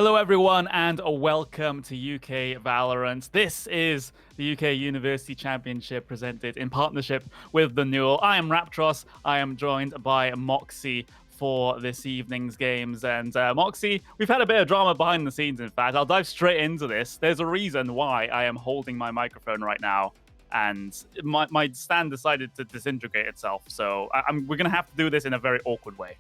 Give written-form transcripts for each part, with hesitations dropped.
Hello, everyone, and welcome to UK Valorant. This is the UK University Championship presented in partnership with the Newell. I am Raptros. I am joined by Moxie for this evening's games. And Moxie, we've had a bit of drama behind the scenes, in fact. I'll dive straight into this. There's a reason why I am holding my microphone right now. And my stand decided to disintegrate itself. So we're going to have to do this in a very awkward way.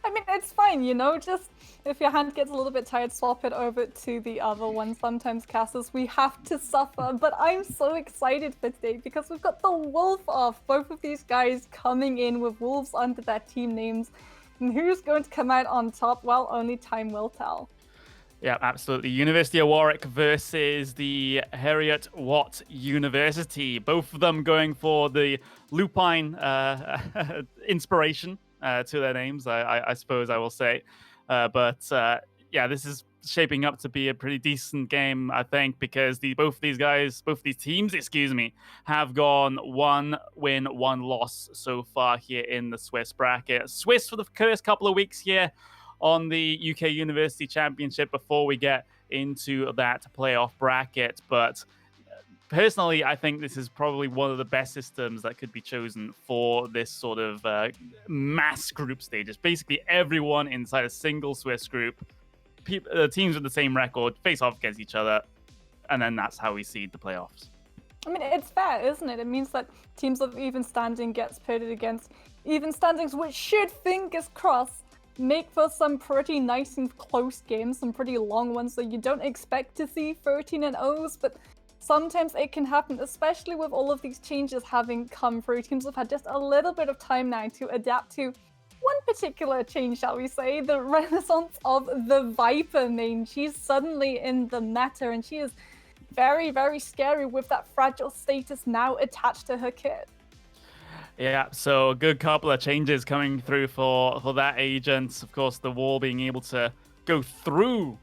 I mean, it's fine, just if your hand gets a little bit tired, swap it over to the other one. Sometimes casters, we have to suffer, but I'm so excited for today because we've got the Wolf off. Both of these guys coming in with Wolves under their team names. And who's going to come out on top? Well, only time will tell. Yeah, absolutely. University of Warwick versus the Heriot Watt University. Both of them going for the lupine inspiration to their names, I suppose I will say. But this is shaping up to be a pretty decent game, I think, because both these teams, have gone 1 win, 1 loss so far here in the Swiss bracket. Swiss for the first couple of weeks here on the UK University Championship before we get into that playoff bracket. But personally, I think this is probably one of the best systems that could be chosen for this sort of mass group stages. Basically, everyone inside a single Swiss group, teams with the same record, face off against each other, and then that's how we seed the playoffs. I mean, it's fair, isn't it? It means that teams of even standing gets pitted against even standings, which should, fingers crossed, make for some pretty nice and close games, some pretty long ones that you don't expect to see 13-0s, but sometimes it can happen, especially with all of these changes having come through. Teams have had just a little bit of time now to adapt to one particular change, shall we say, the renaissance of the Viper main. She's suddenly in the meta, and she is very, very scary with that fragile status now attached to her kit. Yeah, so a good couple of changes coming through for that agent. Of course, the wall being able to go through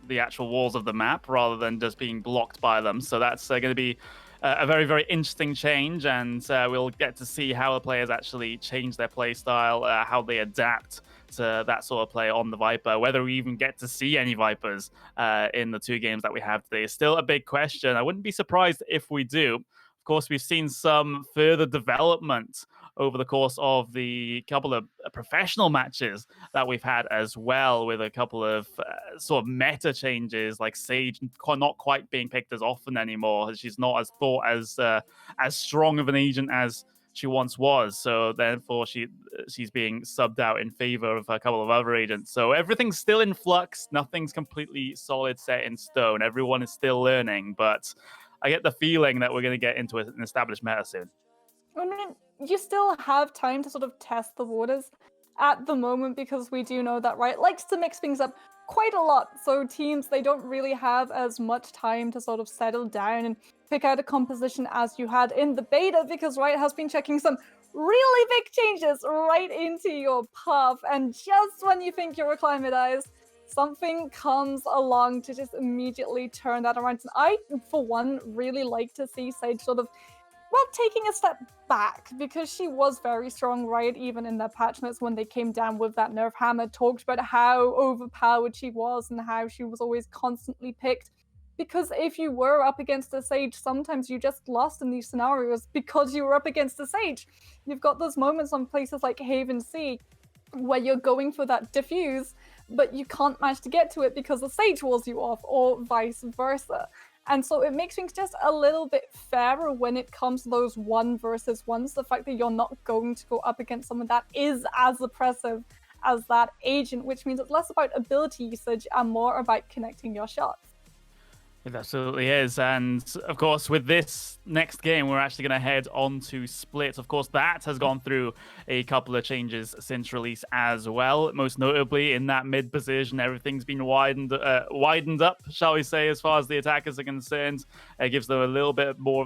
the actual walls of the map rather than just being blocked by them. So that's going to be a very, very interesting change, and we'll get to see how the players actually change their play style, how they adapt to that sort of play on the Viper. Whether we even get to see any Vipers in the 2 games that we have today is still a big question. I wouldn't be surprised if we do. Of course, we've seen some further development over the course of the couple of professional matches that we've had as well, with a couple of sort of meta changes, like Sage not quite being picked as often anymore. She's not as thought as strong of an agent as she once was, so therefore she's being subbed out in favor of a couple of other agents. So everything's still in flux. Nothing's completely solid, set in stone. Everyone is still learning, but I get the feeling that we're going to get into an established meta soon. I mean, you still have time to sort of test the waters at the moment, because we do know that Riot likes to mix things up quite a lot. So teams, they don't really have as much time to sort of settle down and pick out a composition as you had in the beta, because Riot has been checking some really big changes right into your path. And just when you think you're acclimatized, something comes along to just immediately turn that around. And I, for one, really like to see Sage sort of, taking a step back, because she was very strong. Riot, even in their patch notes when they came down with that nerf hammer, talked about how overpowered she was and how she was always constantly picked. Because if you were up against a Sage, sometimes you just lost in these scenarios because you were up against a Sage. You've got those moments on places like Haven Sea where you're going for that diffuse, but you can't manage to get to it because the Sage walls you off, or vice versa. And so it makes things just a little bit fairer when it comes to those 1 versus 1s. The fact that you're not going to go up against someone that is as oppressive as that agent, which means it's less about ability usage and more about connecting your shots. It absolutely is. And of course, with this next game, we're actually going to head on to Split. Of course, that has gone through a couple of changes since release as well. Most notably, in that mid position, everything's been widened up, shall we say, as far as the attackers are concerned. It gives them a little bit more,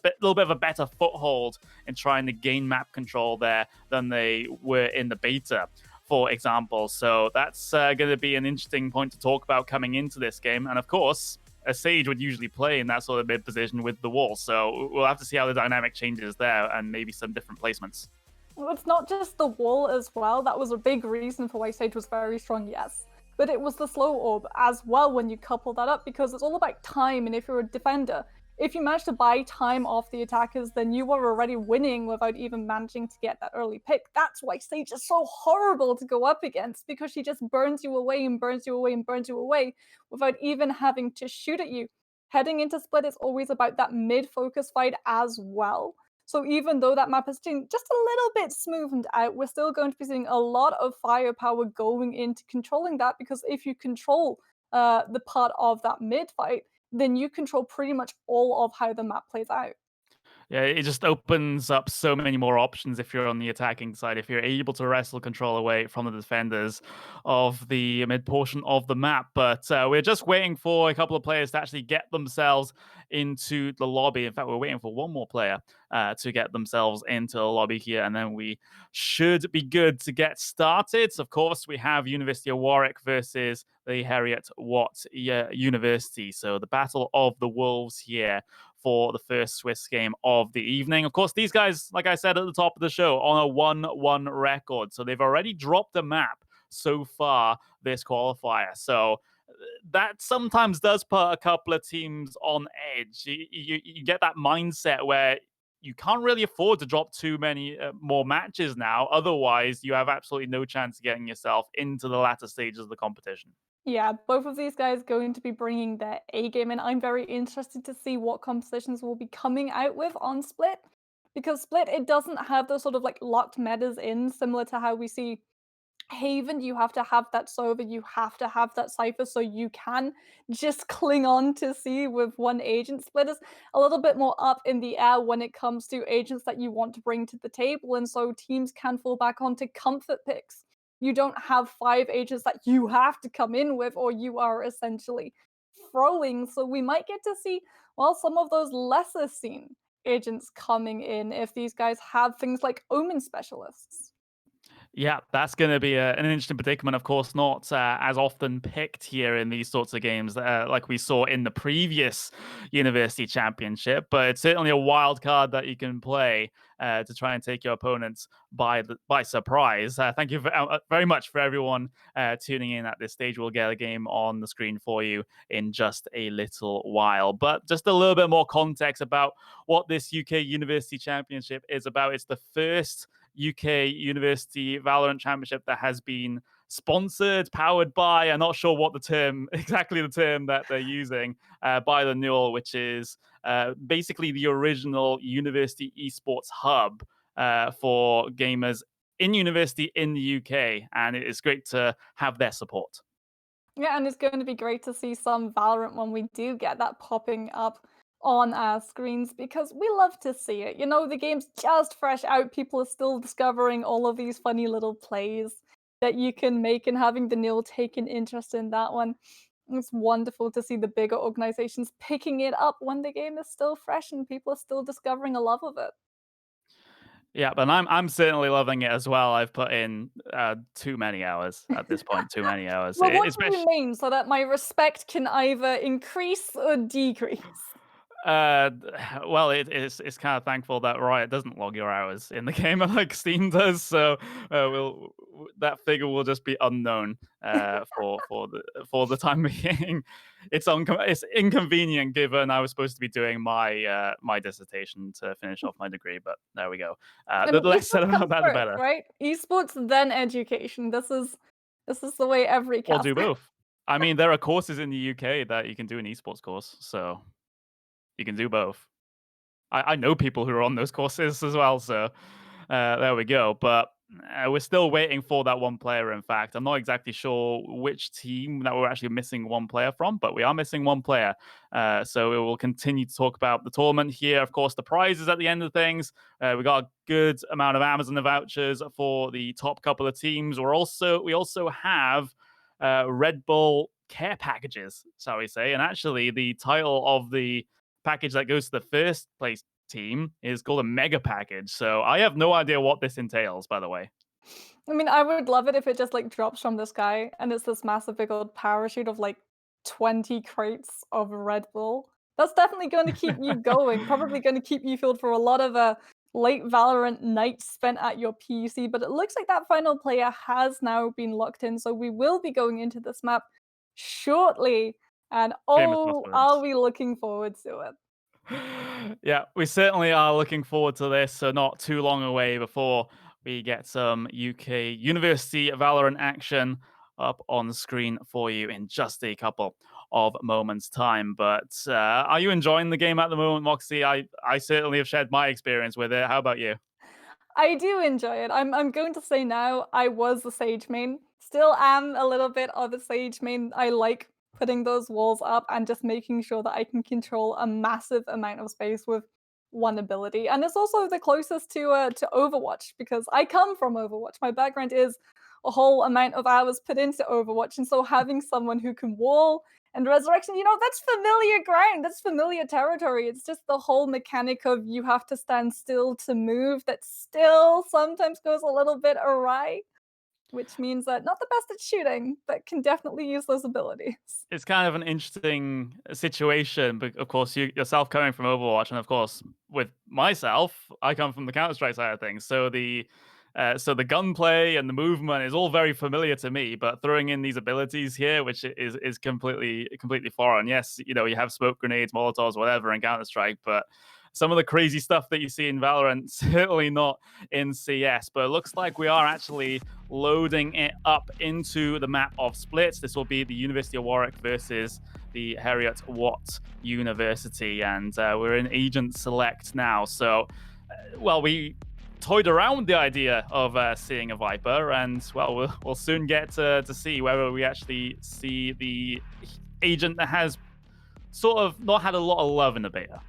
little bit of a better foothold in trying to gain map control there than they were in the beta, for example. So that's going to be an interesting point to talk about coming into this game. And of course, a Sage would usually play in that sort of mid position with the wall. So we'll have to see how the dynamic changes there, and maybe some different placements. Well, it's not just the wall as well. That was a big reason for why Sage was very strong, yes. but it was the slow orb as well when you couple that up because it's all about time. And if you're a defender, if you manage to buy time off the attackers, then you are already winning without even managing to get that early pick. That's why Sage is so horrible to go up against because she just burns you away and burns you away and burns you away without even having to shoot at you. Heading into Split is always about that mid focus fight as well. So even though that map has been just a little bit smoothed out, we're still going to be seeing a lot of firepower going into controlling that because if you control the part of that mid fight, then you control pretty much all of how the map plays out. Yeah, it just opens up so many more options if you're on the attacking side. If you're able to wrestle control away from the defenders of the mid portion of the map. But we're just waiting for a couple of players to actually get themselves into the lobby. In fact, we're waiting for one more player to get themselves into the lobby here, and then we should be good to get started. Of course, we have University of Warwick versus the Harriet Watt University. So the Battle of the Wolves here for the first Swiss game of the evening. Of course, these guys, like I said at the top of the show, on a 1-1 record. So they've already dropped a map so far this qualifier. So that sometimes does put a couple of teams on edge. You get that mindset where you can't really afford to drop too many more matches now. Otherwise, you have absolutely no chance of getting yourself into the latter stages of the competition. Yeah, both of these guys going to be bringing their A game, and I'm very interested to see what compositions will be coming out with on Split. Because Split, it doesn't have those sort of like locked metas in, similar to how we see Haven, you have to have that Sova, you have to have that Cypher so you can just cling on to C with one agent. Split is a little bit more up in the air when it comes to agents that you want to bring to the table, and so teams can fall back onto comfort picks. You don't have five agents that you have to come in with, or you are essentially throwing. So we might get to see, well, some of those lesser seen agents coming in if these guys have things like Omen specialists. Yeah, that's going to be an interesting predicament. Of course, not as often picked here in these sorts of games, like we saw in the previous University Championship. But it's certainly a wild card that you can play to try and take your opponents by surprise. Thank you very much for everyone tuning in at this stage. We'll get a game on the screen for you in just a little while. But just a little bit more context about what this UK University Championship is about. It's the first UK University Valorant Championship that has been sponsored, powered by, I'm not sure what the term, exactly the term that they're using, by the Newell, which is basically the original university esports hub for gamers in university in the UK. And it is great to have their support. Yeah, and it's going to be great to see some Valorant when we do get that popping up on our screens because we love to see it. You know, the game's just fresh out. People are still discovering all of these funny little plays that you can make, and having the Neil take an interest in that one. It's wonderful to see the bigger organizations picking it up when the game is still fresh and people are still discovering a love of it. Yeah, but I'm certainly loving it as well. I've put in too many hours at this point. Too many hours, Well, what do you especially. mean so that my respect can either increase or decrease? Uh, well, it's kind of thankful that Riot doesn't log your hours in the game like Steam does, so that figure will just be unknown for the time being. It's inconvenient given I was supposed to be doing my dissertation to finish off my degree, but there we go. I The mean, less said esports about comes that, the first, better. right? Esports, then education. This is the way every Or do caster. both. I mean, there are courses in the UK that you can do an esports course, so you can do both. I know people who are on those courses as well, so there we go. But we're still waiting for that one player. In fact, I'm not exactly sure which team that we're actually missing one player from, but we are missing one player. So we will continue to talk about the tournament here. Of course, the prizes at the end of things. We got a good amount of Amazon vouchers for the top couple of teams. We also have Red Bull care packages, shall we say? And actually, the title of the package that goes to the first place team is called a mega package. So I have no idea what this entails, by the way. I mean, I would love it if it just like drops from the sky and it's this massive big old parachute of like 20 crates of Red Bull. That's definitely going to keep you going. Probably going to keep you filled for a lot of late Valorant nights spent at your PC, but it looks like that final player has now been locked in, so we will be going into this map shortly, and Famous oh, last are words. we looking forward to it. Yeah, we certainly are looking forward to this. So not too long away before we get some UK University Valorant action up on the screen for you in just a couple of moments' time. But are you enjoying the game at the moment, Moxie? I certainly have shared my experience with it. How about you? I do enjoy it. I'm going to say now I was a Sage main. Still am a little bit of a Sage main. I like putting those walls up and just making sure that I can control a massive amount of space with one ability. And it's also the closest to Overwatch because I come from Overwatch. My background is a whole amount of hours put into Overwatch, and so having someone who can wall and resurrection, that's familiar ground. That's familiar territory. It's just the whole mechanic of you have to stand still to move that still sometimes goes a little bit awry, which means that not the best at shooting, but can definitely use those abilities. It's kind of an interesting situation, but of course, you yourself coming from Overwatch, and of course, with myself, I come from the Counter Strike side of things. So the gunplay and the movement is all very familiar to me. But throwing in these abilities here, which is completely foreign. Yes, you have smoke grenades, molotovs, whatever in Counter Strike, but some of the crazy stuff that you see in Valorant, certainly not in CS. But it looks like we are actually loading it up into the map of splits. This will be the University of Warwick versus the Heriot Watt University, and we're in Agent Select now. So, well, we toyed around with the idea of seeing a Viper, and well, we'll soon get to see whether we actually see the agent that has sort of not had a lot of love in the beta.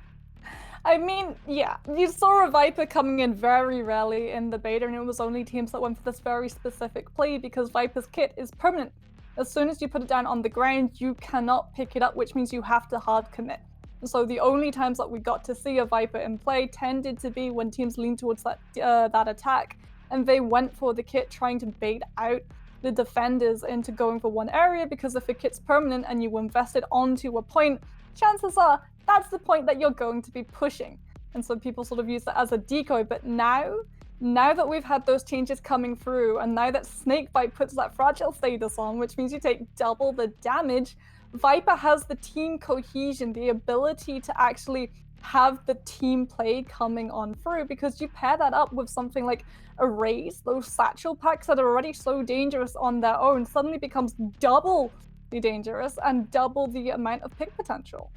I mean, yeah, you saw a Viper coming in very rarely in the beta, and it was only teams that went for this very specific play because Viper's kit is permanent. As soon as you put it down on the ground, you cannot pick it up, which means you have to hard commit. And so the only times that we got to see a Viper in play tended to be when teams leaned towards that attack, and they went for the kit trying to bait out the defenders into going for one area, because if a kit's permanent and you invest it onto a point, chances are that's the point that you're going to be pushing. And so people sort of use that as a decoy. But now that we've had those changes coming through, and now that Snakebite puts that fragile status on, which means you take double the damage, Viper has the team cohesion, the ability to actually have the team play coming on through, because you pair that up with something like Arrays, those satchel packs that are already so dangerous on their own suddenly becomes double the dangerous and double the amount of pick potential.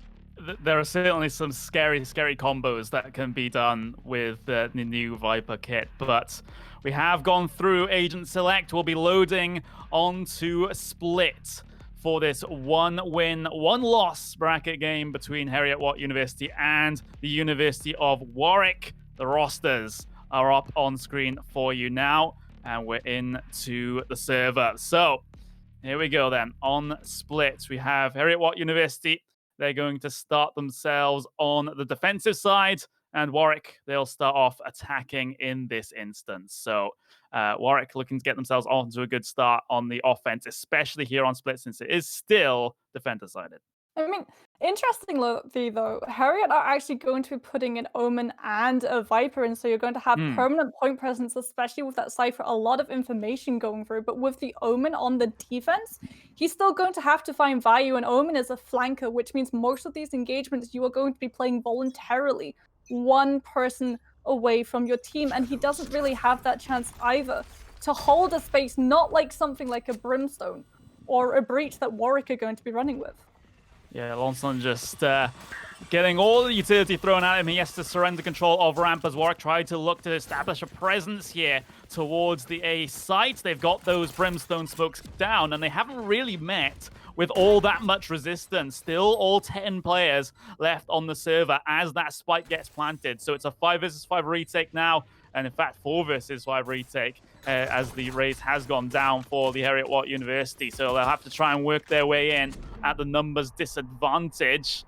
There are certainly some scary combos that can be done with the new Viper kit, but we have gone through Agent Select. We'll be loading onto Split for this 1-win, 1-loss bracket game between Heriot Watt University and the University of Warwick. The rosters are up on screen for you now, and we're into the server. So here we go then. On Split, we have Heriot Watt University. They're going to start themselves on the defensive side, and Warwick, they'll start off attacking in this instance. So Warwick looking to get themselves onto a good start on the offense, especially here on Split, since it is still defender-sided. I mean, interestingly though, Harriet are actually going to be putting an Omen and a Viper in, so you're going to have permanent point presence, especially with that Cypher, a lot of information going through. But with the Omen on the defense, he's still going to have to find value, and Omen is a flanker, which means most of these engagements you are going to be playing voluntarily, one person away from your team, and he doesn't really have that chance either to hold a space, not like something like a Brimstone or a Breach that Warwick are going to be running with. Yeah, Lonson just getting all the utility thrown at him. He has to surrender control of ramp as Warwick tried to look to establish a presence here towards the A site. They've got those Brimstone smokes down, and they haven't really met with all that much resistance. Still all 10 players left on the server as that spike gets planted. So it's a 5 versus 5 retake now, and in fact 4 versus 5 retake as the race has gone down for the Heriot Watt University. So they'll have to try and work their way in at the numbers disadvantage.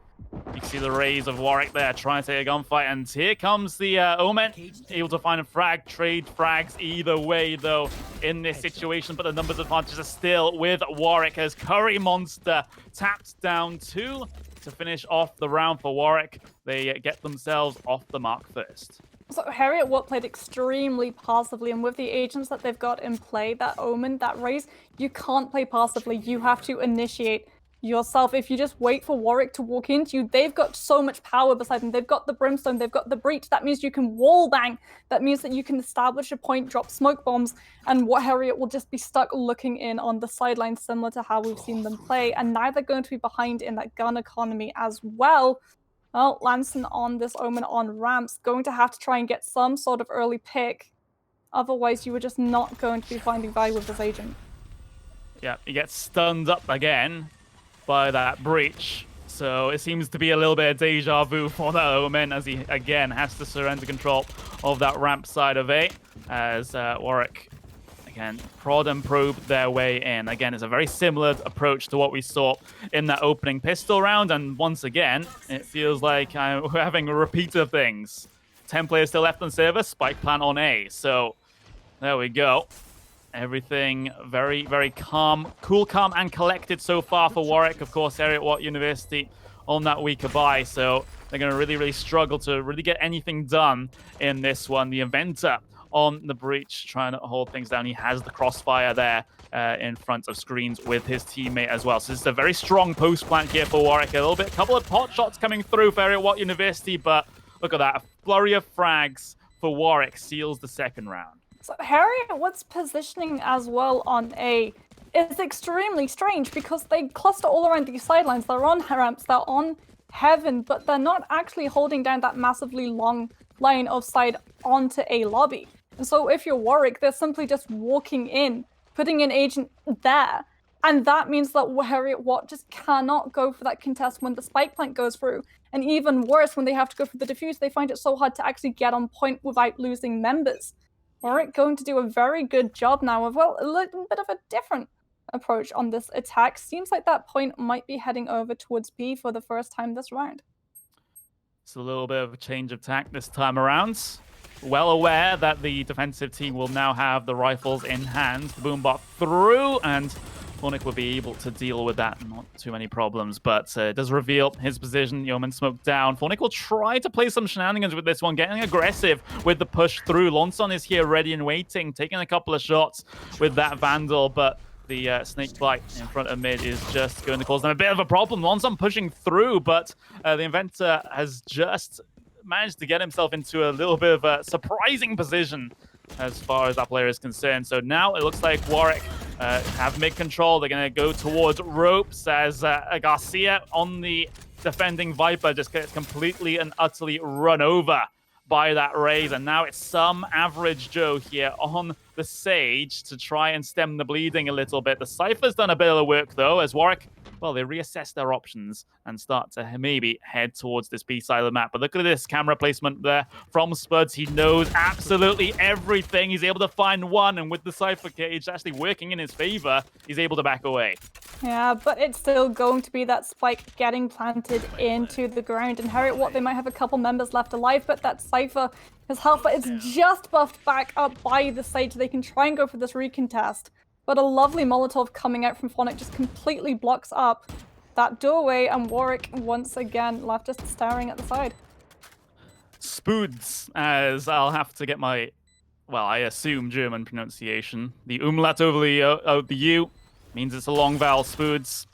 You can see the rays of Warwick there trying to take a gunfight, and here comes the Omen, able to find a frag, trade frags either way though in this situation, but the numbers advantages are still with Warwick as Curry Monster tapped down 2 to finish off the round for Warwick. They get themselves off the mark first. So Harriet Watt played extremely passively, and with the agents that they've got in play, that Omen, that Raze, you can't play passively. You have to initiate yourself. If you just wait for Warwick to walk into you, they've got so much power beside them. They've got the Brimstone, they've got the Breach. That means you can wall bang. That means that you can establish a point, drop smoke bombs, and what Harriet will just be stuck looking in on the sidelines, similar to how we've seen them play. And now they're going to be behind in that gun economy as well. Well, Lanson on this Omen on ramps, going to have to try and get some sort of early pick. Otherwise, you were just not going to be finding value with this agent. Yeah, he gets stunned up again by that breach. So it seems to be a little bit of deja vu for that Omen as he again has to surrender control of that ramp side of A as Warwick again prod and probe their way in. Again, it's a very similar approach to what we saw in that opening pistol round, and once again it feels like we're having a repeat of things. 10 players still left on server, spike plant on A, so there we go. Everything very, very calm, cool, calm, and collected so far for Warwick. Of course, Harriet Watt University on that weaker buy, so they're going to really, really struggle to really get anything done in this one. The Inventor on the breach, trying to hold things down. He has the crossfire there in front of screens with his teammate as well. So this is a very strong post plant here for Warwick. A couple of pot shots coming through for Harriet Watt University, but look at that. A flurry of frags for Warwick seals the second round. So Harriet Watt's positioning as well on A is extremely strange because they cluster all around these sidelines. They're on ramps, they're on heaven, but they're not actually holding down that massively long line of sight onto A lobby. And so if you're Warwick, they're simply just walking in, putting an agent there. And that means that Harriet Watt just cannot go for that contest when the spike plant goes through. And even worse, when they have to go for the defuse, they find it so hard to actually get on point without losing members. Warwick going to do a very good job now of, well, a little bit of a different approach on this attack. Seems like that point might be heading over towards B for the first time this round. It's a little bit of a change of tack this time around. Well aware that the defensive team will now have the rifles in hand. The Boombot through, and Warwick will be able to deal with that. Not too many problems, but it does reveal his position. Yeoman smoke down. Warwick will try to play some shenanigans with this one, getting aggressive with the push through. Lonson is here ready and waiting, taking a couple of shots with that Vandal, but the snake bite in front of mid is just going to cause them a bit of a problem. Lonson pushing through, but the Inventor has just managed to get himself into a little bit of a surprising position as far as that player is concerned. So now it looks like Warwick have mid-control. They're going to go towards ropes as Garcia on the defending Viper just gets completely and utterly run over by that Raze. And now it's some average Joe here on the Sage to try and stem the bleeding a little bit. The Cypher's done a bit of the work, though, as Warwick, well, they reassess their options and start to maybe head towards this B side of the map. But look at this camera placement there from Spuds. He knows absolutely everything. He's able to find one, and with the Cypher cage actually working in his favor, he's able to back away. Yeah, but it's still going to be that spike getting planted into the ground. And Harriet Watt, they might have a couple members left alive, but that Cypher, his health is just buffed back up by the Sage. They can try and go for this recontest. But a lovely Molotov coming out from Phonic just completely blocks up that doorway, and Warwick once again left just staring at the side. Spoods, as I'll have to get my, well, I assume German pronunciation. The umlaut over the U means it's a long vowel. Spoods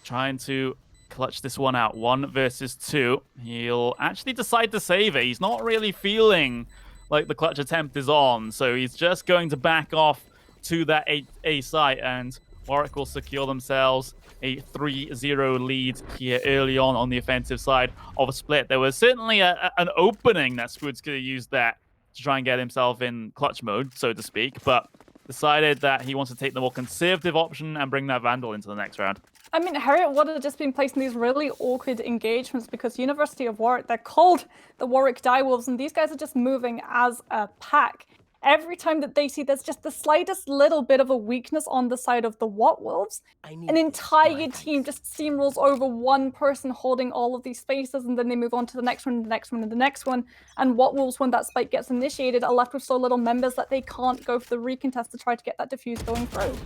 trying to clutch this one out. 1 versus 2. He'll actually decide to save it. He's not really feeling like the clutch attempt is on, so he's just going to back off to that A site, and Warwick will secure themselves a 3-0 lead here early on the offensive side of a split. There was certainly an opening that Spoods could have used that to try and get himself in clutch mode, so to speak, but decided that he wants to take the more conservative option and bring that Vandal into the next round. I mean, Harriet Watt have just been placed in these really awkward engagements because University of Warwick, they're called the Warwick Direwolves, and these guys are just moving as a pack. Every time that they see there's just the slightest little bit of a weakness on the side of the Watt Wolves, an entire team just steamrolls over one person holding all of these spaces, and then they move on to the next one, the next one, and the next one. And Watt Wolves, when that spike gets initiated, are left with so little members that they can't go for the recontest to try to get that defuse going through.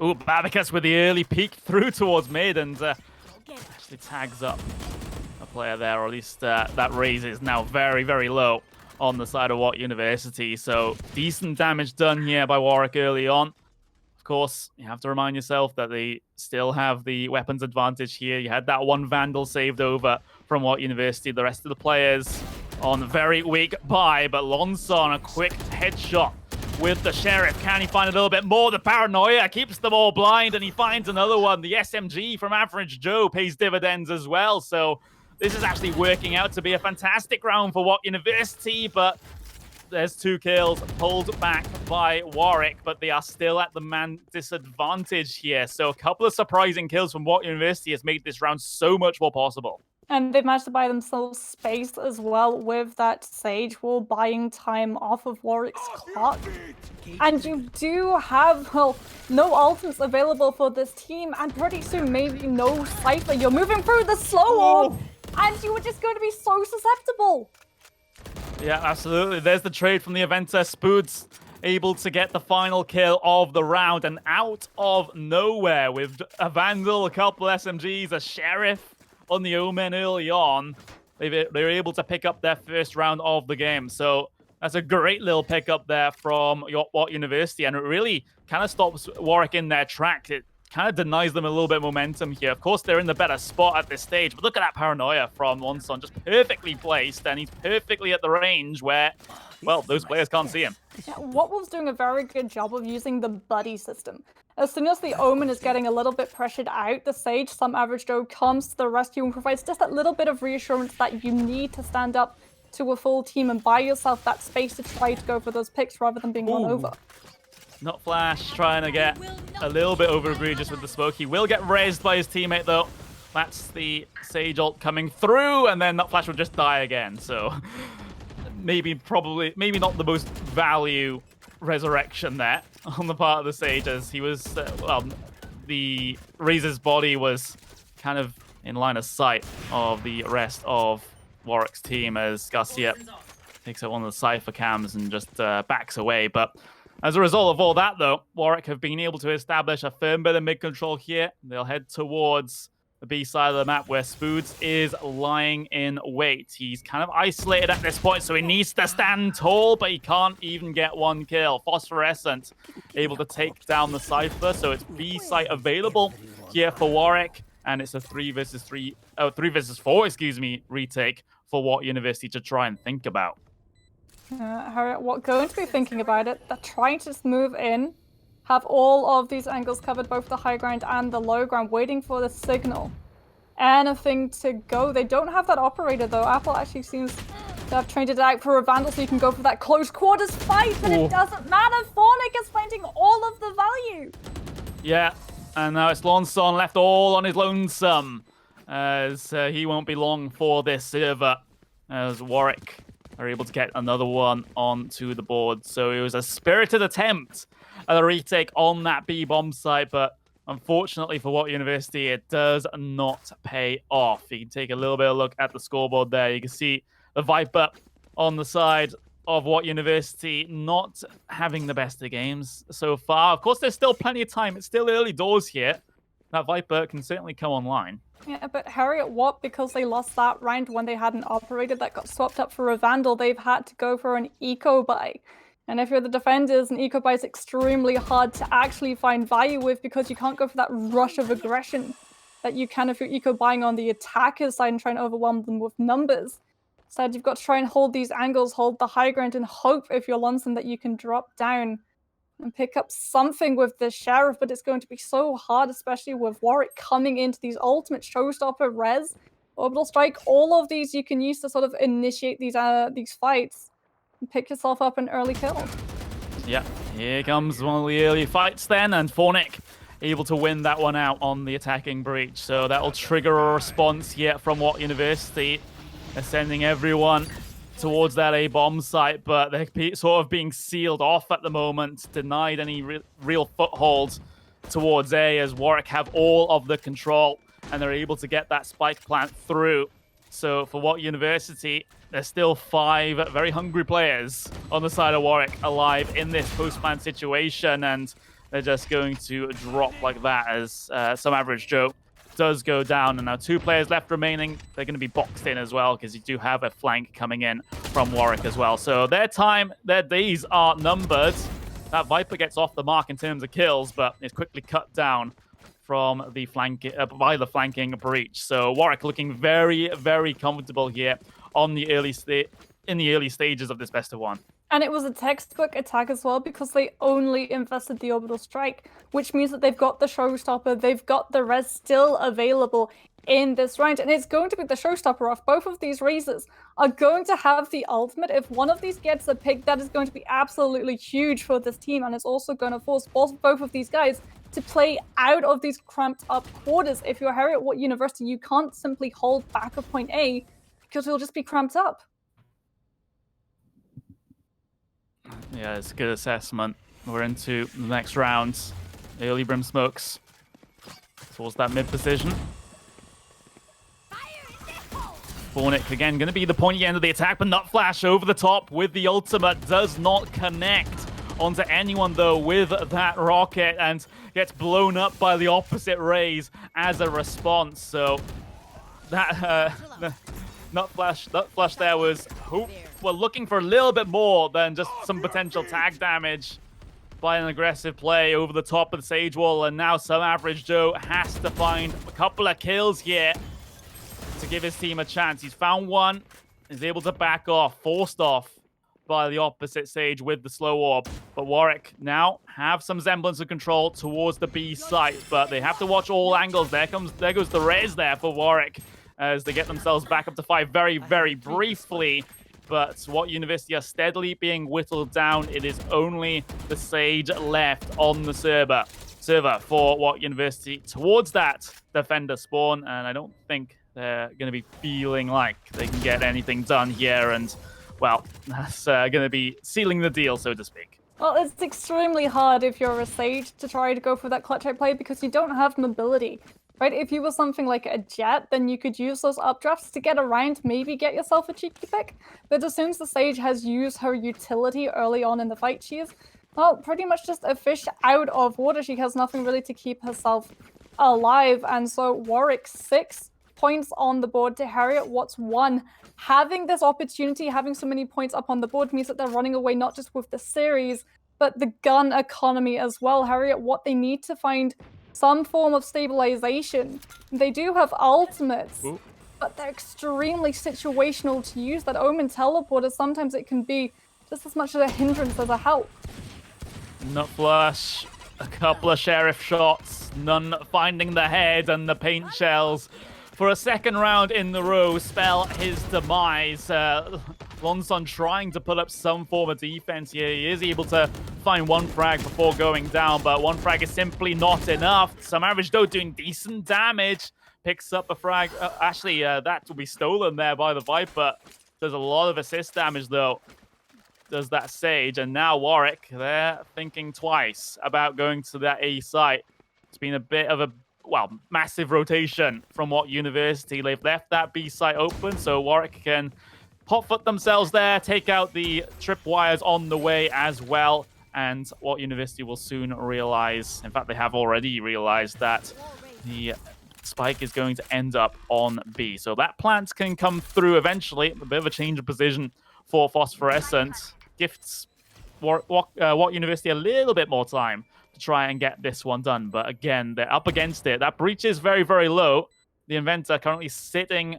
Ooh, Babicus with the early peek through towards mid, and actually tags up a player there, or at least that Raze is now very, very low on the side of Warwick University. So decent damage done here by Warwick early on. Of course, you have to remind yourself that they still have the weapons advantage here. You had that one Vandal saved over from Warwick University. The rest of the players on very weak buy, but Lonson, a quick headshot with the Sheriff. Can he find a little bit more? The paranoia keeps them all blind, and he finds another one. The SMG from Average Joe pays dividends as well. So this is actually working out to be a fantastic round for Warwick University, but there's 2 kills pulled back by Warwick, but they are still at the man disadvantage here. So a couple of surprising kills from Warwick University has made this round so much more possible. And they've managed to buy themselves space as well with that Sage Wall buying time off of Warwick's clock. And you do have, well, no ultimates available for this team, and pretty soon maybe no Cypher. You're moving through the slow wall, and you are just going to be so susceptible. Yeah, absolutely. There's the trade from the Aventa. Spoods able to get the final kill of the round, and out of nowhere with a Vandal, a couple SMGs, a Sheriff on the Omen early on, they were able to pick up their first round of the game. So that's a great little pickup there from Warwick University, and it really kind of stops Warwick in their track. It kind of denies them a little bit of momentum here. Of course, they're in the better spot at this stage, but look at that paranoia from Lonson, just perfectly placed, and he's perfectly at the range where, well, those players can't see him. Yeah, Wolf's doing a very good job of using the buddy system. As soon as the Omen is getting a little bit pressured out, the Sage, some Average Joe, comes to the rescue and provides just that little bit of reassurance that you need to stand up to a full team and buy yourself that space to try to go for those picks rather than being run over. Not Flash trying to get a little bit over egregious with the smoke. He will get rezzed by his teammate though. That's the Sage ult coming through, and then Not Flash will just die again. So maybe not the most value resurrection there on the part of the Sage, as he was, the Razor's body was kind of in line of sight of the rest of Warwick's team as Garcia takes out one of the Cypher cams and just backs away. But as a result of all that, though, Warwick have been able to establish a firm bit of mid-control here. They'll head towards the B side of the map where Spoods is lying in wait. He's kind of isolated at this point, so he needs to stand tall, but he can't even get one kill. Phosphorescent able to take down the Cypher, so it's B site available here for Warwick, and it's a 3 versus 4, retake for Warwick University to try and think about. Harriet, what going to be thinking about it? They're trying to just move in, have all of these angles covered, both the high ground and the low ground, waiting for the signal. Anything to go. They don't have that operator though. Apple actually seems to have traded it out for a Vandal, so you can go for that close quarters fight, but it doesn't matter. Fornic is finding all of the value. Yeah, and now it's Lonson left all on his lonesome, as he won't be long for this server, as Warwick are able to get another one onto the board. So it was a spirited attempt at a retake on that B bomb site, but unfortunately for Warwick University, it does not pay off. You can take a little bit of a look at the scoreboard there. You can see the Viper on the side of Warwick University not having the best of games so far. Of course, there's still plenty of time. It's still early doors here. That Viper can certainly come online. Yeah, but Harriet Watt, because they lost that round when they had an operator that got swapped up for a Vandal, they've had to go for an eco buy. And if you're the defenders, an eco buy is extremely hard to actually find value with, because you can't go for that rush of aggression that you can if you're eco buying on the attacker's side and trying to overwhelm them with numbers. Instead, you've got to try and hold these angles, hold the high ground, and hope if you're Lonson that you can drop down and pick up something with the Sheriff, but it's going to be so hard, especially with Warwick coming into these ultimate showstopper res, orbital strike, all of these you can use to sort of initiate these fights and pick yourself up an early kill. Yeah, here comes one of the early fights then, and Fornic able to win that one out on the attacking breach. So that'll trigger a response here from Warwick University. They're sending everyone towards that A bomb site, but they're sort of being sealed off at the moment, denied any real foothold towards A, as Warwick have all of the control and they're able to get that spike plant through. So for Warwick University, there's still 5 very hungry players on the side of Warwick alive in this post-plant situation, and they're just going to drop like that as some Average Joe does go down, and now 2 players left remaining. They're going to be boxed in as well, because you do have a flank coming in from Warwick as well. So their days are numbered. That Viper gets off the mark in terms of kills, but is quickly cut down from the by the flanking breach. So Warwick looking very, very comfortable here on the early stages of this best of 1. And it was a textbook attack as well, because they only invested the orbital strike, which means that they've got the showstopper, they've got the res still available in this round, and it's going to be the showstopper off. Both of these Razors are going to have the ultimate. If one of these gets a pick, that is going to be absolutely huge for this team, and it's also going to force both of these guys to play out of these cramped up quarters. If you're Harry at What University, you can't simply hold back a point A, because it'll just be cramped up. Yeah, it's a good assessment. We're into the next round. Early Brim smokes towards that mid position. Fornic again going to be the pointy end of the attack, but Nut Flash over the top with the ultimate does not connect onto anyone though with that rocket, and gets blown up by the opposite rays as a response. So that Nut Flash there was looking for a little bit more than just some potential tag damage by an aggressive play over the top of the Sage Wall, and now Some Average Joe has to find a couple of kills here to give his team a chance. He's found one, is able to back off, forced off by the opposite Sage with the slow orb. But Warwick now have some semblance of control towards the B site, but they have to watch all angles. There goes the res there for Warwick as they get themselves back up to 5 very, very briefly. But What University are steadily being whittled down. It is only the Sage left on the server for What University towards that defender spawn, and I don't think they're going to be feeling like they can get anything done here, and well, that's going to be sealing the deal, so to speak. Well, it's extremely hard if you're a Sage to try to go for that clutch out play, because you don't have mobility. Right, if you were something like a Jet, then you could use those updrafts to get around, maybe get yourself a cheeky pick. But as soon as the Sage has used her utility early on in the fight, she is, well, pretty much just a fish out of water. She has nothing really to keep herself alive. And so Warwick 6 points on the board to Harriet Watts 1. Having this opportunity, having so many points up on the board means that they're running away not just with the series, but the gun economy as well. Harriet Watt, they need to find some form of stabilization. They do have ultimates, but they're extremely situational to use. That Omen teleporter, sometimes it can be just as much of a hindrance as a help. Nut Flash, a couple of Sheriff shots, none finding the head, and the paint shells for a second round in the row spell his demise. Lonson trying to put up some form of defense here. He is able to find one frag before going down, but one frag is simply not enough. Some Average Joe doing decent damage. Picks up a frag. Actually, that will be stolen there by the Viper. Does a lot of assist damage, though. Does that Sage. And now Warwick, they're thinking twice about going to that A site. It's been a bit of a, well, massive rotation from What University. They've left that B site open, so Warwick can hotfoot themselves there, take out the tripwires on the way as well. And What University will soon realize, in fact, they have already realized, that the spike is going to end up on B. So that plant can come through eventually. A bit of a change of position for Phosphorescent. Gifts What University a little bit more time to try and get this one done. But again, they're up against it. That breach is very, very low. The Inventor currently sitting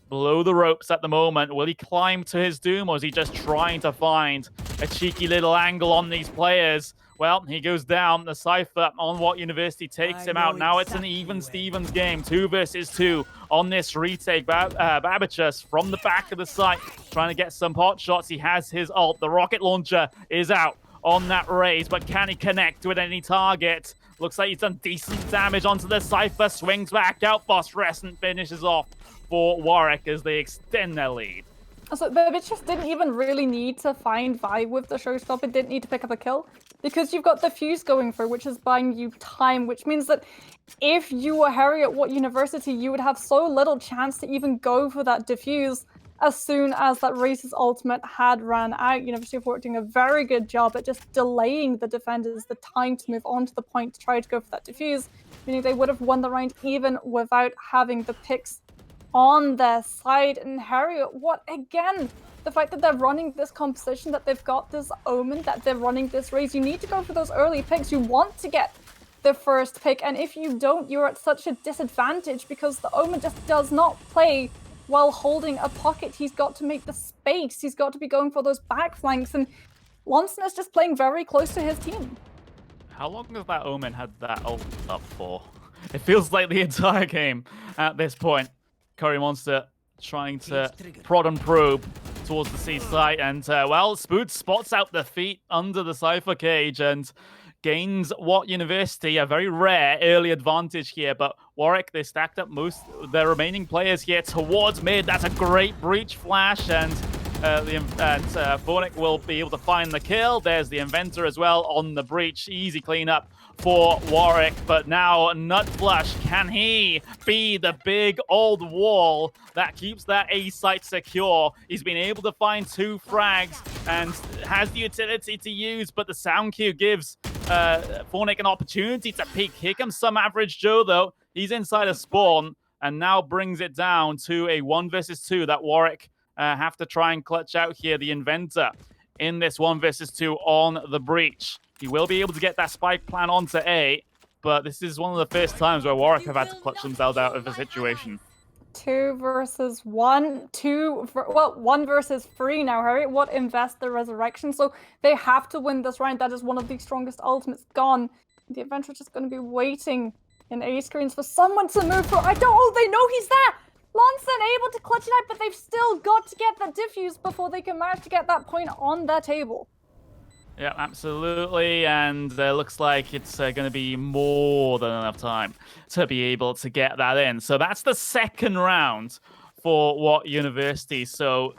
below the ropes at the moment. Will he climb to his doom, or is he just trying to find a cheeky little angle on these players? Well, he goes down. The Cypher on What University takes him out. Now it's an even Stevens game. 2 versus 2 on this retake. Babichus from the back of the site trying to get some pot shots. He has his ult. The rocket launcher is out on that raise, but can he connect with any target? Looks like he's done decent damage onto the Cypher. Swings back out. Phosphorescent finishes off for Warwick as they extend their lead. So Babichus didn't even really need to find Vibe with the showstopper, didn't need to pick up a kill, because you've got the fuse going through, which is buying you time, which means that if you were Harry at What University, you would have so little chance to even go for that diffuse as soon as that Race's ultimate had ran out. University of Warwick doing a very good job at just delaying the defenders the time to move on to the point to try to go for that diffuse. meaning they would have won the round even without having the picks on their side. And Harriet, what again? The fact that they're running this composition, that they've got this Omen, that they're running this raise, you need to go for those early picks. You want to get the first pick, and if you don't, you're at such a disadvantage because the Omen just does not play while holding a pocket. He's got to make the space. He's got to be going for those back flanks, and Lonson is just playing very close to his team. How long has that Omen had that ult up for? It feels like the entire game at this point. Curry Monster trying to prod and probe towards the C site, and well, Spood spots out the feet under the Cypher cage and gains what University, a very rare early advantage here, but Warwick, they stacked up most of their remaining players here towards mid. That's a great breach flash, and Warwick will be able to find the kill. There's the Inventor as well on the breach. Easy cleanup for Warwick, but now Nutflush, can he be the big old wall that keeps that A site secure? He's been able to find 2 frags and has the utility to use, but the sound cue gives Fornic an opportunity to peek. Here comes some average Joe, though. He's inside a spawn and now brings it down to a 1 versus 2 that Warwick have to try and clutch out here. The Inventor in this 1 versus 2 on the breach. He will be able to get that spike plan onto A, but this is one of the first times where Warwick have had to clutch themselves out of a situation. 2 versus 1, 1 versus 3 now, Harriet. What invest the resurrection? So they have to win this round. That is one of the strongest ultimates gone. The Adventure's just going to be waiting in A screens for someone to move through. Oh, they know he's there! Lonson able to clutch it out, but they've still got to get the diffuse before they can manage to get that point on their table. Yeah, absolutely, and looks like it's going to be more than enough time to be able to get that in. So that's the second round for What University. So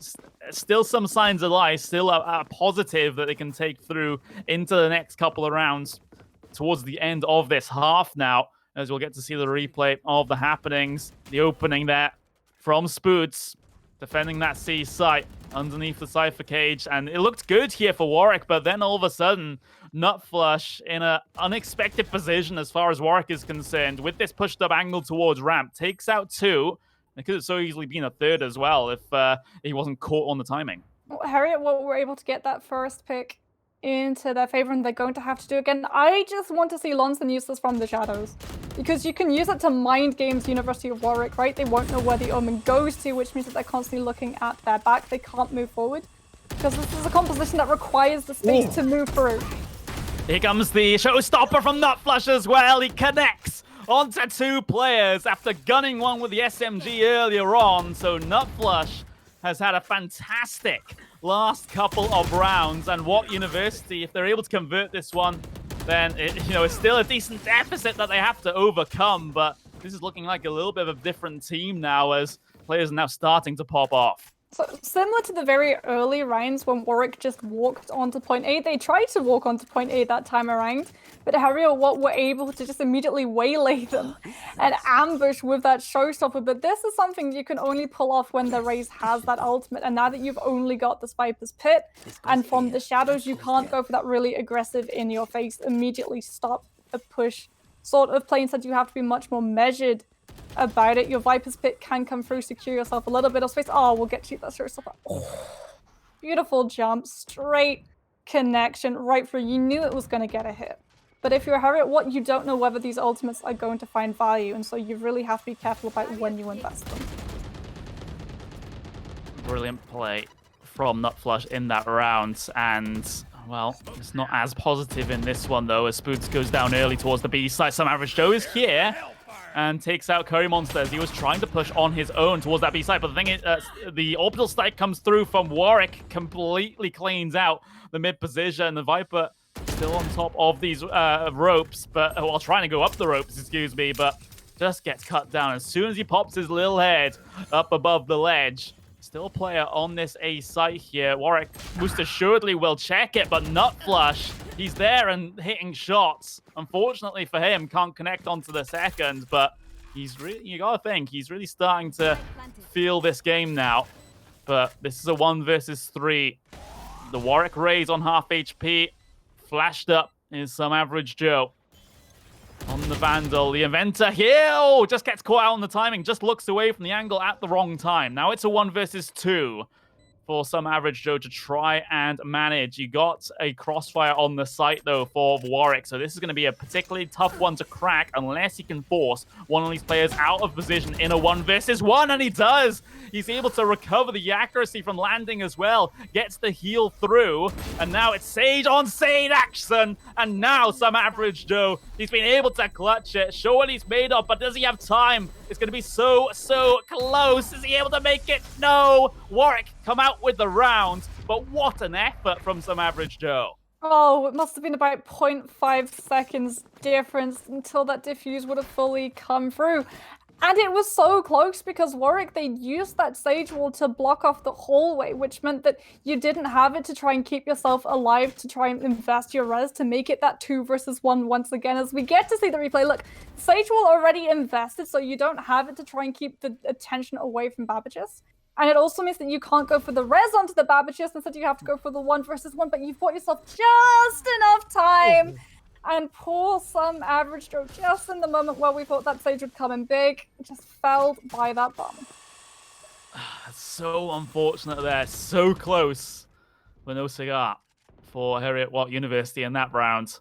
still some signs of life, still a positive that they can take through into the next couple of rounds towards the end of this half now, as we'll get to see the replay of the happenings. The opening there from Spoots, defending that C site underneath the Cypher cage, and it looked good here for Warwick, but then all of a sudden, Nutflush in an unexpected position as far as Warwick is concerned, with this pushed up angle towards ramp, takes out 2. It could have so easily been a 3rd as well if he wasn't caught on the timing. Well, Harriet were able to get that first pick into their favor, and they're going to have to do again. I just want to see Lonson use this from the shadows, because you can use it to mind games University of Warwick, right? They won't know where the Omen goes to, which means that they're constantly looking at their back. They can't move forward because this is a composition that requires the space to move through. Here comes the showstopper from Nutflush as well. He connects onto 2 players after gunning one with the SMG earlier on. So Nutflush has had a fantastic last couple of rounds, and What University, if they're able to convert this one, then it's still a decent deficit that they have to overcome, but this is looking like a little bit of a different team now as players are now starting to pop off. So similar to the very early rounds when Warwick just walked onto point A, they tried to walk onto point A that time around, but Harry or What were able to just immediately waylay them and ambush with that showstopper. But this is something you can only pull off when the Raze has that ultimate, and now that you've only got the Viper's Pit, and from the shadows you can't go for that really aggressive in-your-face, immediately stop a push sort of play. Instead you have to be much more measured about it. Your Viper's Pit can come through, secure yourself a little bit of space. Oh, we'll get you that showstopper. Oh, beautiful jump, straight connection right through. You knew it was going to get a hit. But if you're Harriet, What, you don't know whether these ultimates are going to find value, and so you really have to be careful about when you invest them. Brilliant play from Nutflush in that round, and well, it's not as positive in this one though, as Spoots goes down early towards the B side. Some average Joe is here and takes out Curry Monster as he was trying to push on his own towards that B side. But the thing is, the orbital strike comes through from Warwick, completely cleans out the mid position. The Viper still on top of these ropes, but while trying to go up the ropes, excuse me, but just gets cut down as soon as he pops his little head up above the ledge. Still a player on this A site here. Warwick most assuredly will check it, but Nutflush, he's there and hitting shots. Unfortunately for him, can't connect onto the second, but he's really, you gotta think, he's really starting to feel this game now. But this is a 1 versus 3. The Warwick Raze on half HP. Flashed up is some average Joe. On the Vandal. The Inventor here, oh, just gets caught out on the timing, just looks away from the angle at the wrong time. Now it's a 1 versus 2 for some average Joe to try and manage. You got a crossfire on the site, though, for Warwick, so this is going to be a particularly tough one to crack unless he can force one of these players out of position in a 1 versus 1, and he does! He's able to recover the accuracy from landing as well, gets the heal through, and now it's Sage on Sage action, and now some average Joe, he's been able to clutch it, show what he's made of, but does he have time? It's going to be so close. Is he able to make it? No! Warwick come out with the round, but what an effort from some average Joe. Oh, it must have been about 0.5 seconds difference until that diffuse would have fully come through. And it was so close because Warwick, they used that Sage Wall to block off the hallway, which meant that you didn't have it to try and keep yourself alive, to try and invest your res, to make it that 2 versus 1 once again. As we get to see the replay, look, Sage Wall already invested, so you don't have it to try and keep the attention away from Babbage's. And it also means that you can't go for the res onto the Babbage's, instead you have to go for the 1 versus 1, but you've bought yourself just enough time. And poor some average Joe, just in the moment where we thought that Sage would come in big, just fell by that bomb. So unfortunate there, so close, but no cigar for Heriot-Watt University in that round.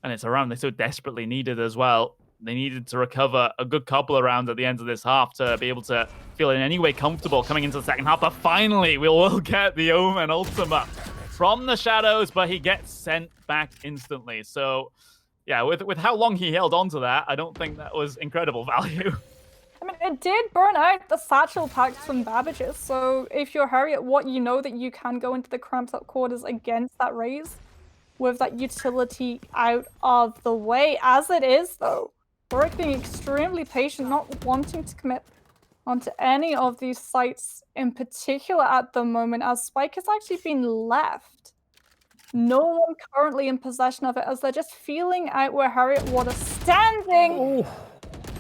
And it's a round they so desperately needed as well. They needed to recover a good couple of rounds at the end of this half to be able to feel in any way comfortable coming into the second half. But finally, we will get the Omen Ultima from the shadows, but he gets sent back instantly. So, yeah, with how long he held on to that, I don't think that was incredible value. I mean, it did burn out the satchel packs from Babbage's, so if you're Heriot-Watt, you know that you can go into the cramped up quarters against that raise with that utility out of the way. As it is, though, Warwick being extremely patient, not wanting to commit onto any of these sites in particular at the moment, as Spike has actually been left. No one currently in possession of it, as they're just feeling out where Heriot-Watt is standing. Ooh.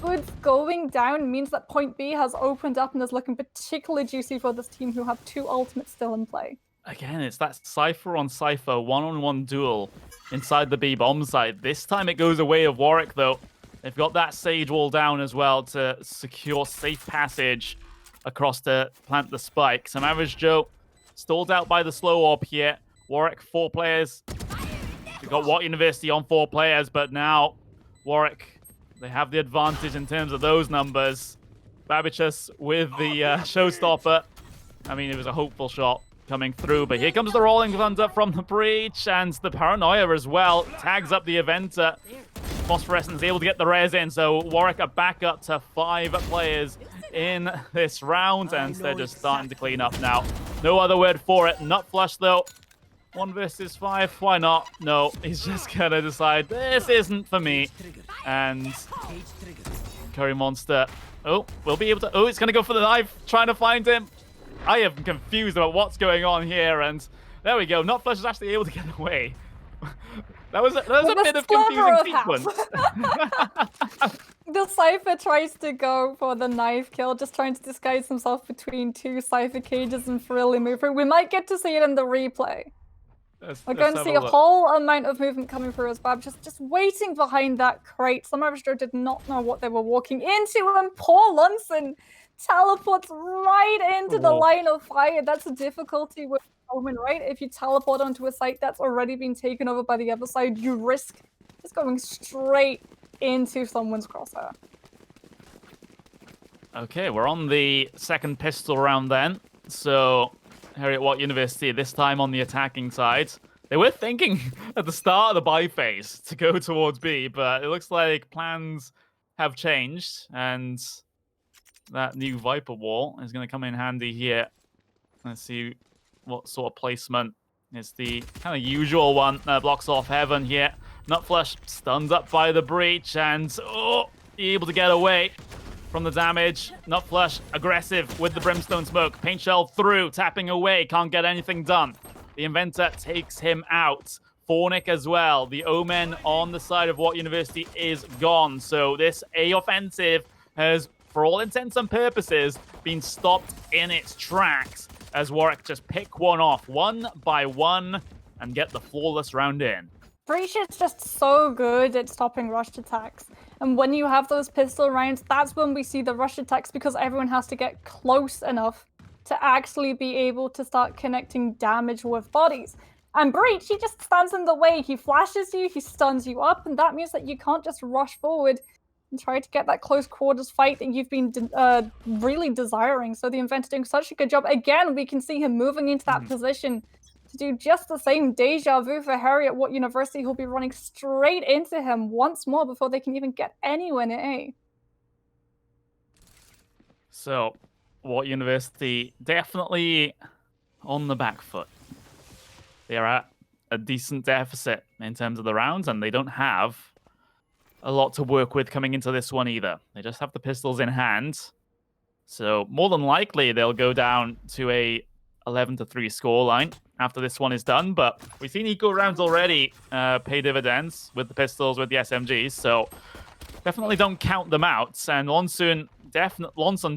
Good going down means that point B has opened up and is looking particularly juicy for this team who have 2 ultimates still in play. Again, it's that Cypher on Cypher one-on-one duel inside the B bomb site. This time it goes away of Warwick, though. They've got that Sage Wall down as well to secure safe passage across to plant the spike. Some average Joe stalled out by the slow orb here. Warwick, 4 players. We've got Watt University on 4 players, but now Warwick, they have the advantage in terms of those numbers. Babbage's with the showstopper. I mean, it was a hopeful shot coming through, but here comes the Rolling Thunder from the breach, and the Paranoia as well. Tags up the Eventer. Phosphorescence able to get the res in, so Warwick are back up to 5 players in this round, and they're just starting to clean up now. No other word for it. Nut Flush, though. 1 versus 5, why not? No, he's just gonna decide, this isn't for me. And Curry Monster, oh, we'll be able to, oh, it's gonna go for the knife, trying to find him. I am confused about what's going on here, and there we go. Nut Flush is actually able to get away. That was a bit of confusing sequence. The Cypher tries to go for the knife kill, just trying to disguise himself between 2 Cypher cages and freely move through. We might get to see it in the replay. We're going to see a whole amount of movement coming through as Bab, just waiting behind that crate. Some average Joe did not know what they were walking into, and poor Lunson teleports right into the line of fire. That's a difficulty with Omen, right? If you teleport onto a site that's already been taken over by the other side, you risk just going straight into someone's crosshair. Okay, we're on the second pistol round then. So, Heriot-Watt University, this time on the attacking side. They were thinking at the start of the buy phase to go towards B, but it looks like plans have changed, and that new Viper wall is going to come in handy here. Let's see what sort of placement is the kind of usual one that blocks off Heaven here. Nutflush stunned up by the breach, and able to get away from the damage. Nutflush aggressive with the Brimstone Smoke. Paint Shell through, tapping away, can't get anything done. The Inventor takes him out. Fornic as well. The Omen on the side of Watt University is gone. So this A offensive has, for all intents and purposes, been stopped in its tracks as Warwick just pick one off, 1 by 1, and get the flawless round in. Breach is just so good at stopping rushed attacks. And when you have those pistol rounds, that's when we see the rush attacks because everyone has to get close enough to actually be able to start connecting damage with bodies. And Breach, he just stands in the way. He flashes you, he stuns you up, and that means that you can't just rush forward and try to get that close quarters fight that you've been really desiring. So the Inventor doing such a good job. Again, we can see him moving into that position to do just the same deja vu for Harry at What University, who'll be running straight into him once more before they can even get anywhere near A. So, What University definitely on the back foot. They're at a decent deficit in terms of the rounds, and they don't have a lot to work with coming into this one either. They just have the pistols in hand. So more than likely, they'll go down to a 11-3 scoreline after this one is done. But we've seen eco rounds already pay dividends with the pistols, with the SMGs. So definitely don't count them out. And Lonson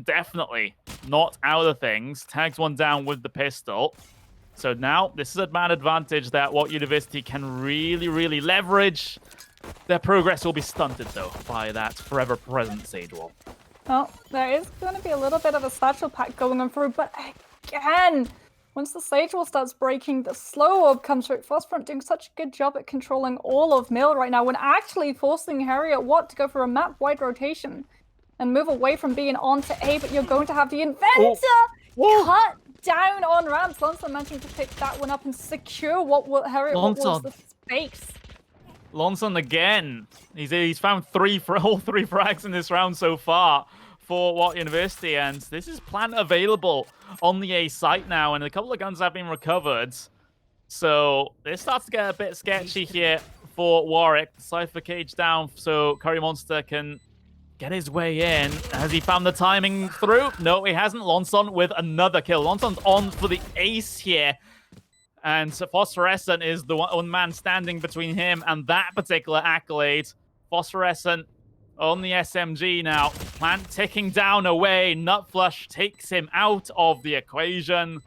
definitely not out of things. Tags one down with the pistol. So now this is a bad advantage that What University can really leverage. Their progress will be stunted, though, by that forever present Sage Wall. Well, there is going to be a little bit of a satchel pack going on through, but again, once the Sage Wall starts breaking, the slow orb comes through. Frostfront doing such a good job at controlling all of Mill right now, when actually forcing Harry at What to go for a map-wide rotation and move away from being on to A, but you're going to have the Inventor cut down on ramps. Lonson managing to pick that one up and secure Harry at What was the space. Lonson again. He's found all three frags in this round so far for What University, and this is plant available on the A site now, and a couple of guns have been recovered. So this starts to get a bit sketchy here for Warwick. Cypher cage down so Curry Monster can get his way in. Has he found the timing through? No, he hasn't. Lonson with another kill. Lonson's on for the ace here. And Phosphorescent is the one man standing between him and that particular accolade. Phosphorescent on the SMG now. Plant ticking down away. Nutflush takes him out of the equation.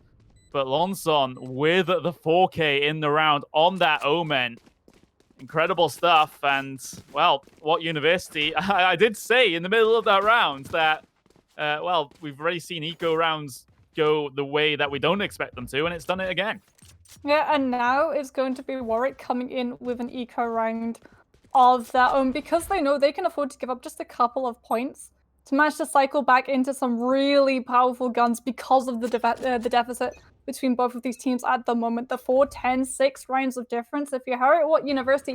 But Lonson with the 4K in the round on that Omen. Incredible stuff. And, well, What University? I did say in the middle of that round that, well, we've already seen eco rounds go the way that we don't expect them to, and it's done it again. Yeah, and now it's going to be Warwick coming in with an eco round of their own because they know they can afford to give up just a couple of points to manage to cycle back into some really powerful guns because of the deficit between both of these teams at the moment. The 4, 10, 6 rounds of difference. If you're Harry at What University,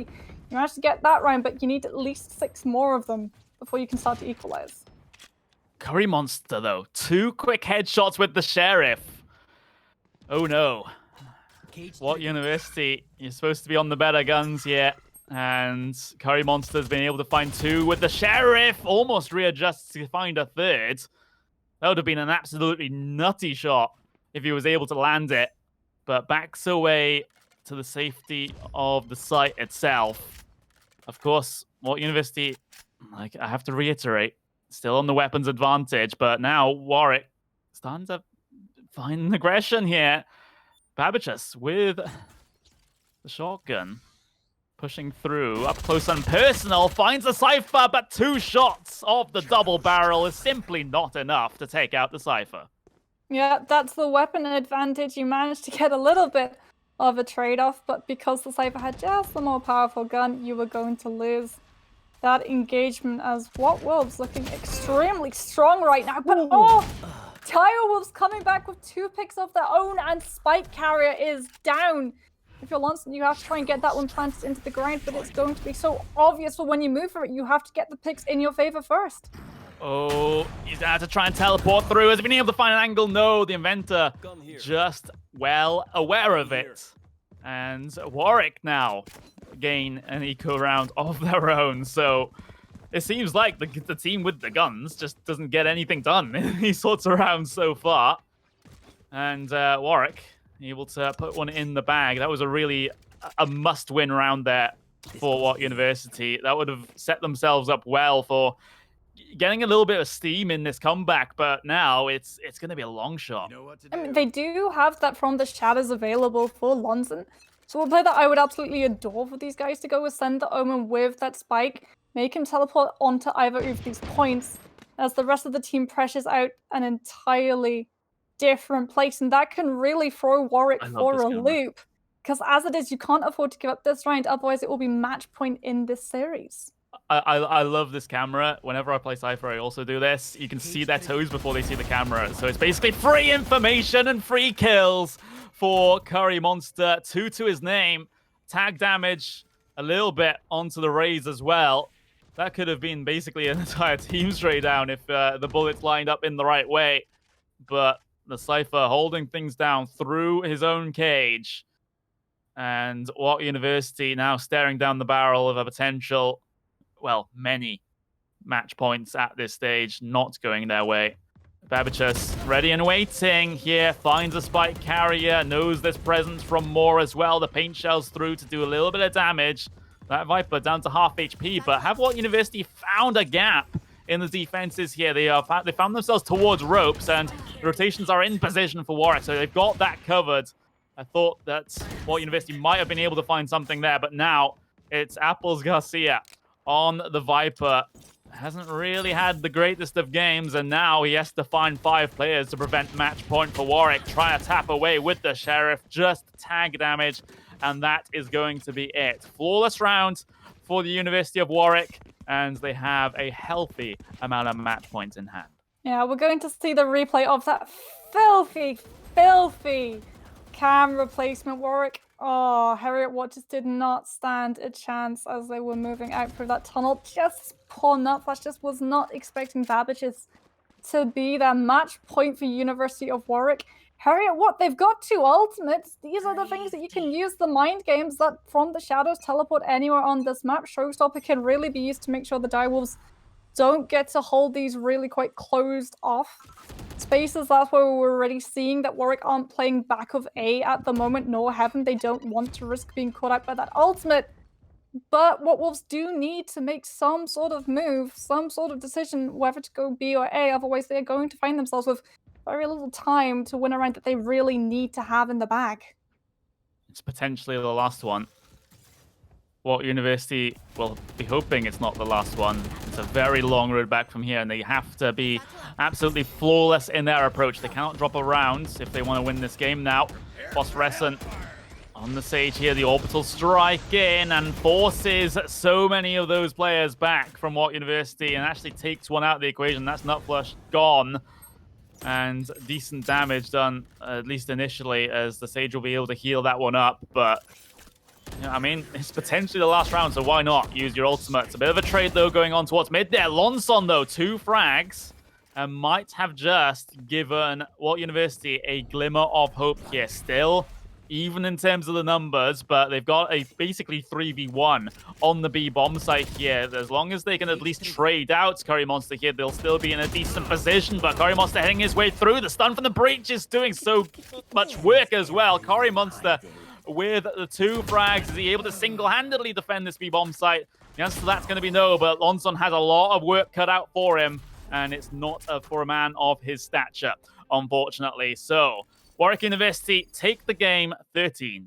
you manage to get that round, but you need at least 6 more of them before you can start to equalize. Curry Monster, though. 2 quick headshots with the Sheriff. Oh, no. What University? You're supposed to be on the better guns here. And Curry Monster's been able to find 2 with the Sheriff. Almost readjusts to find a 3rd. That would have been an absolutely nutty shot if he was able to land it. But backs away to the safety of the site itself. Of course, What University, like I have to reiterate, still on the weapons advantage. But now Warwick starting to find an aggression here. Babachus with the shotgun, pushing through, up close and personal, finds a Cypher, but 2 shots of the double barrel is simply not enough to take out the Cypher. Yeah, that's the weapon advantage. You managed to get a little bit of a trade-off, but because the Cypher had just the more powerful gun, you were going to lose that engagement as What Wolves looking extremely strong right now. But Tire Wolves coming back with 2 picks of their own, and Spike Carrier is down. If you're Lonson, you have to try and get that one planted into the ground, but it's going to be so obvious for when you move for it. You have to get the picks in your favor first. Oh, he's going to have to try and teleport through. Has he been able to find an angle? No, the Inventor just well aware of it. And Warwick now gain an eco round of their own. So it seems like the team with the guns just doesn't get anything done in these sorts of rounds so far. And Warwick able to put one in the bag. That was a must-win round there for What University. That would have set themselves up well for getting a little bit of steam in this comeback, but now it's going to be a long shot. I mean, they do have that From the Shadows available for Lonson, So a play that I would absolutely adore for these guys to go is send the Omen with that spike, make him teleport onto either of these points, as the rest of the team pressures out an entirely different place, and that can really throw Warwick I love for this a camera. loop. Because as it is, you can't afford to give up this round, otherwise it will be match point in this series. I love this camera. Whenever I play Cypher, I also do this. You can see their toes before they see the camera. So it's basically free information and free kills for Curry Monster. 2 to his name. Tag damage a little bit onto the Rays as well. That could have been basically an entire team straight down if the bullets lined up in the right way. But the Cypher holding things down through his own cage. And Warwick University now staring down the barrel of a potential, well, many match points at this stage, not going their way. Babachus ready and waiting here, finds a spike carrier, knows there's presence from Moore as well. The paint shells through to do a little bit of damage. That Viper down to half HP, but have Warwick University found a gap in the defenses here? They found themselves towards ropes, and the rotations are in position for Warwick, so they've got that covered. I thought that Warwick University might have been able to find something there, but now it's Apples Garcia on the Viper. Hasn't really had the greatest of games, and now he has to find 5 players to prevent match point for Warwick. Try to tap away with the Sheriff, just tag damage, and that is going to be it. Flawless round for the University of Warwick, and they have a healthy amount of match points in hand. Yeah, we're going to see the replay of that filthy, filthy camera placement. Warwick, oh, Harriet Waters did not stand a chance as they were moving out through that tunnel. Just poor Nutflash just was not expecting Babbage's to be their match point for University of Warwick. Harriet, what? They've got 2 ultimates. These are the things that you can use, the mind games that from the shadows teleport anywhere on this map. Showstopper can really be used to make sure the Direwolves don't get to hold these really quite closed off spaces. That's where we're already seeing that Warwick aren't playing back of A at the moment, nor Heaven. They don't want to risk being caught out by that ultimate. But what Wolves do need to make some sort of move, some sort of decision, whether to go B or A. Otherwise, they are going to find themselves with very little time to win a round that they really need to have in the bag. It's potentially the last one. Warwick University will be hoping it's not the last one. It's a very long road back from here, and they have to be absolutely flawless in their approach. They cannot drop a round if they want to win this game now. Phosphorescent on the Sage here, the orbital strike in and forces so many of those players back from Warwick University and actually takes one out of the equation. That's Nutflush gone. And decent damage done, at least initially, as the Sage will be able to heal that one up. But, you know, I mean, it's potentially the last round, so why not use your ultimate? It's a bit of a trade, though, going on towards mid there. Lonson, though, 2 frags. And might have just given Warwick University a glimmer of hope here. Still, even in terms of the numbers, but they've got a basically 3v1 on the B bomb site here. As long as they can at least trade out Curry Monster here, they'll still be in a decent position. But Curry Monster heading his way through. The stun from the breach is doing so much work as well. Curry Monster with the 2 frags. Is he able to single-handedly defend this B bomb site? The answer to that's going to be no, but Lonson has a lot of work cut out for him, and it's not for a man of his stature, unfortunately. So Warwick University take the game 13-4.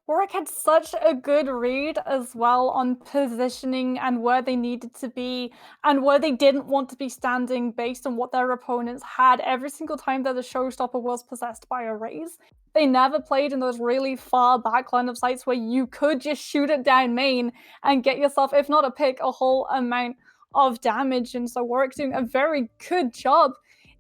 Warwick had such a good read as well on positioning and where they needed to be and where they didn't want to be standing based on what their opponents had. Every single time that the showstopper was possessed by a Raze, they never played in those really far back line of sights where you could just shoot it down main and get yourself, if not a pick, a whole amount of damage. And so Warwick's doing a very good job.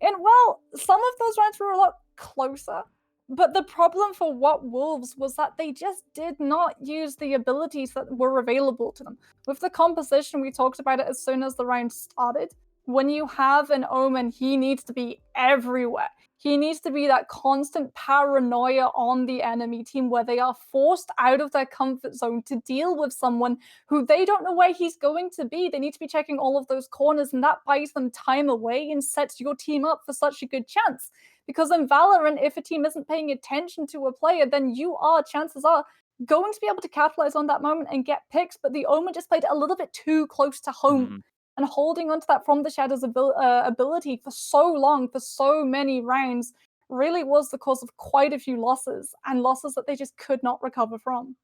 And well, some of those rounds were a lot closer. But the problem for What Wolves was that they just did not use the abilities that were available to them. With the composition, we talked about it as soon as the round started. When you have an Omen, he needs to be everywhere. He needs to be that constant paranoia on the enemy team where they are forced out of their comfort zone to deal with someone who they don't know where he's going to be. They need to be checking all of those corners, and that buys them time away and sets your team up for such a good chance. Because in Valorant, if a team isn't paying attention to a player, then you are, chances are, going to be able to capitalize on that moment and get picks. But the Omen just played a little bit too close to home. And holding onto that from the shadows ability for so long, for so many rounds, really was the cause of quite a few losses, and losses that they just could not recover from.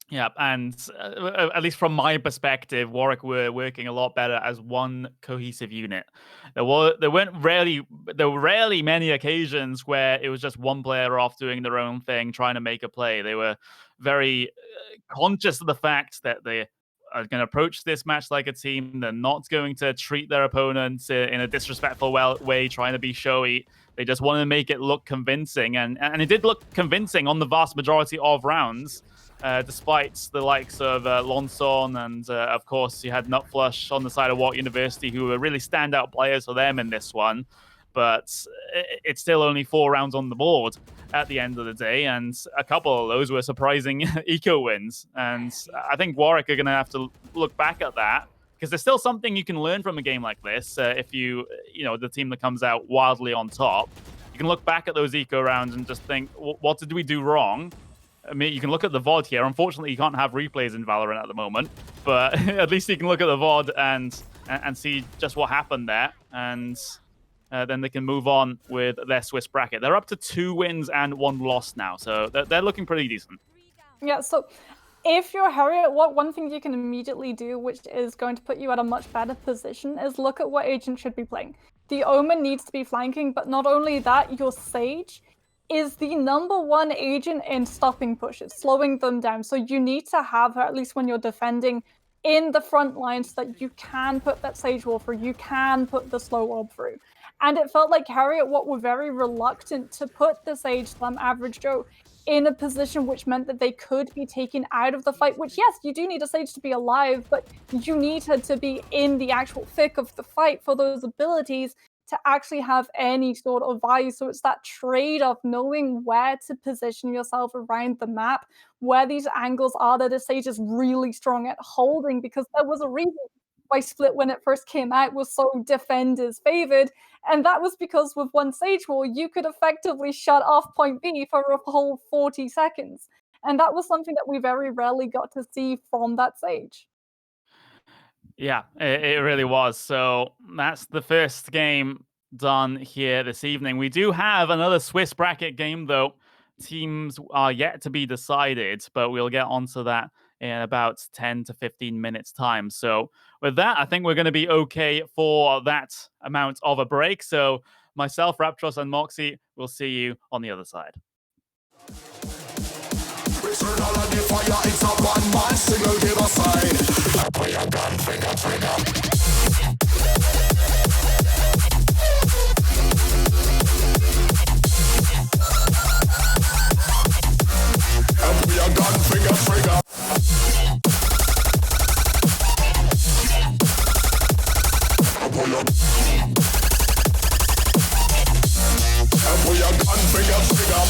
Yeah, and at least from my perspective, Warwick were working a lot better as one cohesive unit. There were rarely many occasions where it was just one player off doing their own thing, trying to make a play. They were very conscious of the fact that they are going to approach this match like a team. They're not going to treat their opponents in a disrespectful way, trying to be showy. They just want to make it look convincing, and it did look convincing on the vast majority of rounds. Despite the likes of Lonson and, of course, you had Nutflush on the side of Warwick University, who were really standout players for them in this one. But it's still only 4 rounds on the board at the end of the day, and a couple of those were surprising eco wins. And I think Warwick are going to have to look back at that, because there's still something you can learn from a game like this. If the team that comes out wildly on top, you can look back at those eco rounds and just think, what did we do wrong? I mean, you can look at the VOD here. Unfortunately, you can't have replays in Valorant at the moment, but at least you can look at the VOD and see just what happened there, and then they can move on with their Swiss bracket. They're up to 2 wins and 1 loss now, so they're looking pretty decent. Yeah, so if you're Harriet, one thing you can immediately do, which is going to put you at a much better position, is look at what agent should be playing. The Omen needs to be flanking, but not only that, your Sage is the #1 agent in stopping pushes, slowing them down. So you need to have her, at least when you're defending, in the front line so that you can put that Sage wall through, you can put the slow orb through. And it felt like Harriet were very reluctant to put the Sage Slam Average Joe in a position which meant that they could be taken out of the fight, which, yes, you do need a Sage to be alive, but you need her to be in the actual thick of the fight for those abilities to actually have any sort of value. So it's that trade-off, knowing where to position yourself around the map, where these angles are that a Sage is really strong at holding, because there was a reason why Split, when it first came out, was so defenders favored, and that was because with one Sage wall, you could effectively shut off point B for a whole 40 seconds. And that was something that we very rarely got to see from that Sage. Yeah, it really was. So that's the first game done here this evening. We do have another Swiss bracket game, though. Teams are yet to be decided, but we'll get onto that in about 10 to 15 minutes time. So with that, I think we're going to be okay for that amount of a break. So myself, Raptros, and Moxie, will see you on the other side. It's a one-man single, give a sign. Put your gun, finger, trigger. Put your gun, finger, trigger. Put your gun, finger, trigger.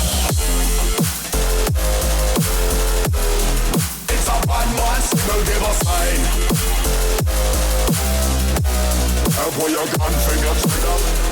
One single, give a sign. Put your gun, finger, trigger.